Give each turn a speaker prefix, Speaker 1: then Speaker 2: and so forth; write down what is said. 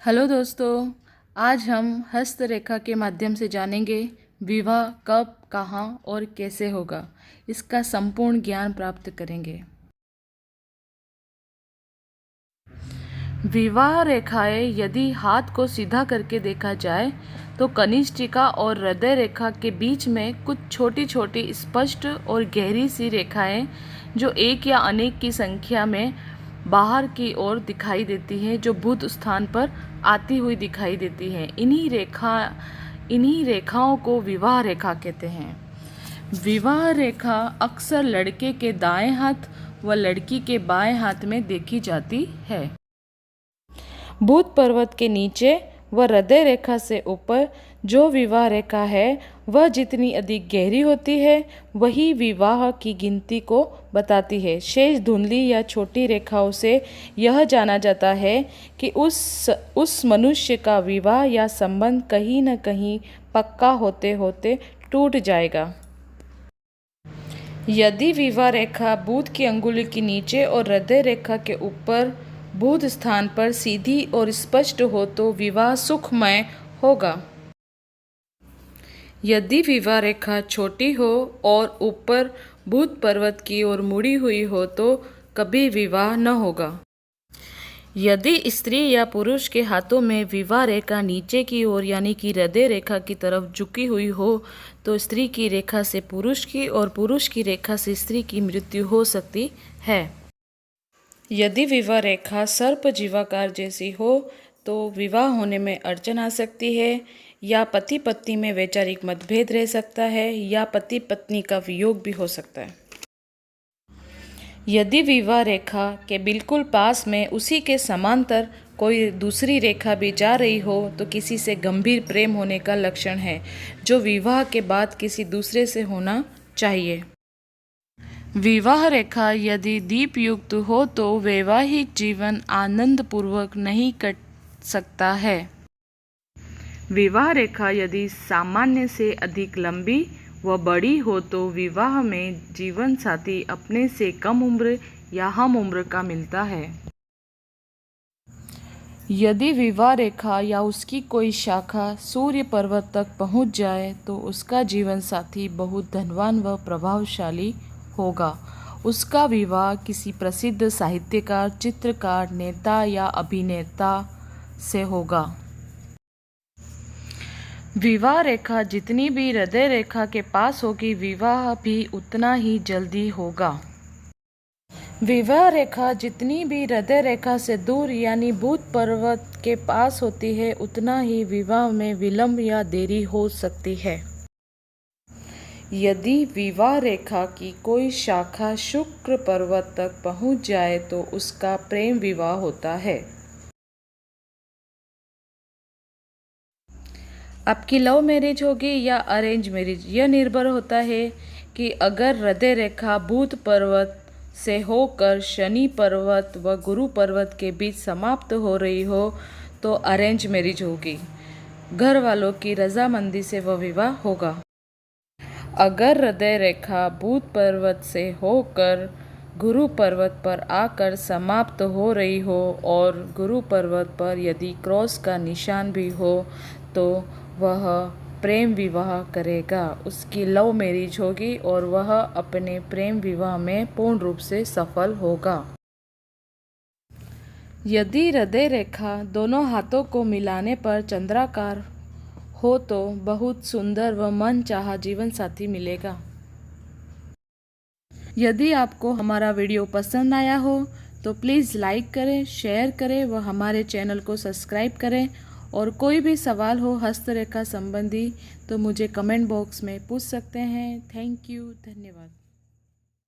Speaker 1: Hello दोस्तों, आज हम हस्तरेखा के माध्यम से जानेंगे विवाह कब, कहाँ और कैसे होगा। इसका संपूर्ण ज्ञान प्राप्त करेंगे। विवाह रेखाएं यदि हाथ को सीधा करके देखा जाए तो कनिष्ठिका और हृदय रेखा के बीच में कुछ छोटी छोटी स्पष्ट और गहरी सी रेखाएं जो एक या अनेक की संख्या में बाहर की ओर दिखाई देती हैं, जो बुध स्थान पर आती हुई दिखाई देती हैं। इन्हीं रेखाओं को विवाह रेखा कहते हैं। विवाह रेखा अक्सर लड़के के दाएं हाथ व लड़की के बाएं हाथ में देखी जाती है। बुध पर्वत के नीचे व हृदय रेखा से ऊपर जो विवाह रेखा है वह जितनी अधिक गहरी होती है वही विवाह की गिनती को बताती है। शेष धुंधली या छोटी रेखाओं से यह जाना जाता है कि उस मनुष्य का विवाह या संबंध कहीं न कहीं पक्का होते होते टूट जाएगा। यदि विवाह रेखा बुध की अंगुली के नीचे और हृदय रेखा के ऊपर बुध स्थान पर सीधी और स्पष्ट हो तो विवाह सुखमय होगा। यदि विवाह रेखा छोटी हो और ऊपर बुध पर्वत की ओर मुड़ी हुई हो तो कभी विवाह न होगा। यदि स्त्री या पुरुष के हाथों में विवाह रेखा नीचे की ओर यानी कि हृदय रेखा की तरफ झुकी हुई हो तो स्त्री की रेखा से पुरुष की और पुरुष की रेखा से स्त्री की मृत्यु हो सकती है। यदि विवाह रेखा सर्प जीवाकार जैसी हो तो विवाह होने में अड़चन आ सकती है, या पति पत्नी में वैचारिक मतभेद रह सकता है, या पति पत्नी का वियोग भी हो सकता है। यदि विवाह रेखा के बिल्कुल पास में उसी के समांतर कोई दूसरी रेखा भी जा रही हो तो किसी से गंभीर प्रेम होने का लक्षण है, जो विवाह के बाद किसी दूसरे से होना चाहिए। विवाह रेखा यदि दीपयुक्त हो तो वैवाहिक जीवन आनंदपूर्वक नहीं कट सकता है। विवाह रेखा यदि सामान्य से अधिक लंबी व बड़ी हो तो विवाह में जीवन साथी अपने से कम उम्र या हम उम्र का मिलता है। यदि विवाह रेखा या उसकी कोई शाखा सूर्य पर्वत तक पहुंच जाए तो उसका जीवन साथी बहुत धनवान व प्रभावशाली होगा। उसका विवाह किसी प्रसिद्ध साहित्यकार, चित्रकार, नेता या अभिनेता से होगा। विवाह रेखा जितनी भी हृदय रेखा के पास होगी विवाह भी उतना ही जल्दी होगा। विवाह रेखा जितनी भी हृदय रेखा से दूर यानी बुध पर्वत के पास होती है उतना ही विवाह में विलंब या देरी हो सकती है। यदि विवाह रेखा की कोई शाखा शुक्र पर्वत तक पहुंच जाए तो उसका प्रेम विवाह होता है। आपकी लव मैरिज होगी या अरेंज मैरिज, यह निर्भर होता है कि अगर हृदय रेखा बुध पर्वत से होकर शनि पर्वत व गुरु पर्वत के बीच समाप्त हो रही हो तो अरेंज मैरिज होगी। घर वालों की रजामंदी से वह विवाह होगा। अगर हृदय रेखा बुध पर्वत से होकर गुरु पर्वत पर आकर समाप्त हो रही हो और गुरु पर्वत पर यदि क्रॉस का निशान भी हो तो वह प्रेम विवाह करेगा। उसकी लव मैरिज होगी और वह अपने प्रेम विवाह में पूर्ण रूप से सफल होगा। यदि हृदय रेखा दोनों हाथों को मिलाने पर चंद्राकार हो तो बहुत सुंदर व मनचाहा जीवन साथी मिलेगा। यदि आपको हमारा वीडियो पसंद आया हो तो प्लीज़ लाइक करें, शेयर करें व हमारे चैनल को सब्सक्राइब करें। और कोई भी सवाल हो हस्तरेखा संबंधी तो मुझे कमेंट बॉक्स में पूछ सकते हैं। थैंक यू, धन्यवाद।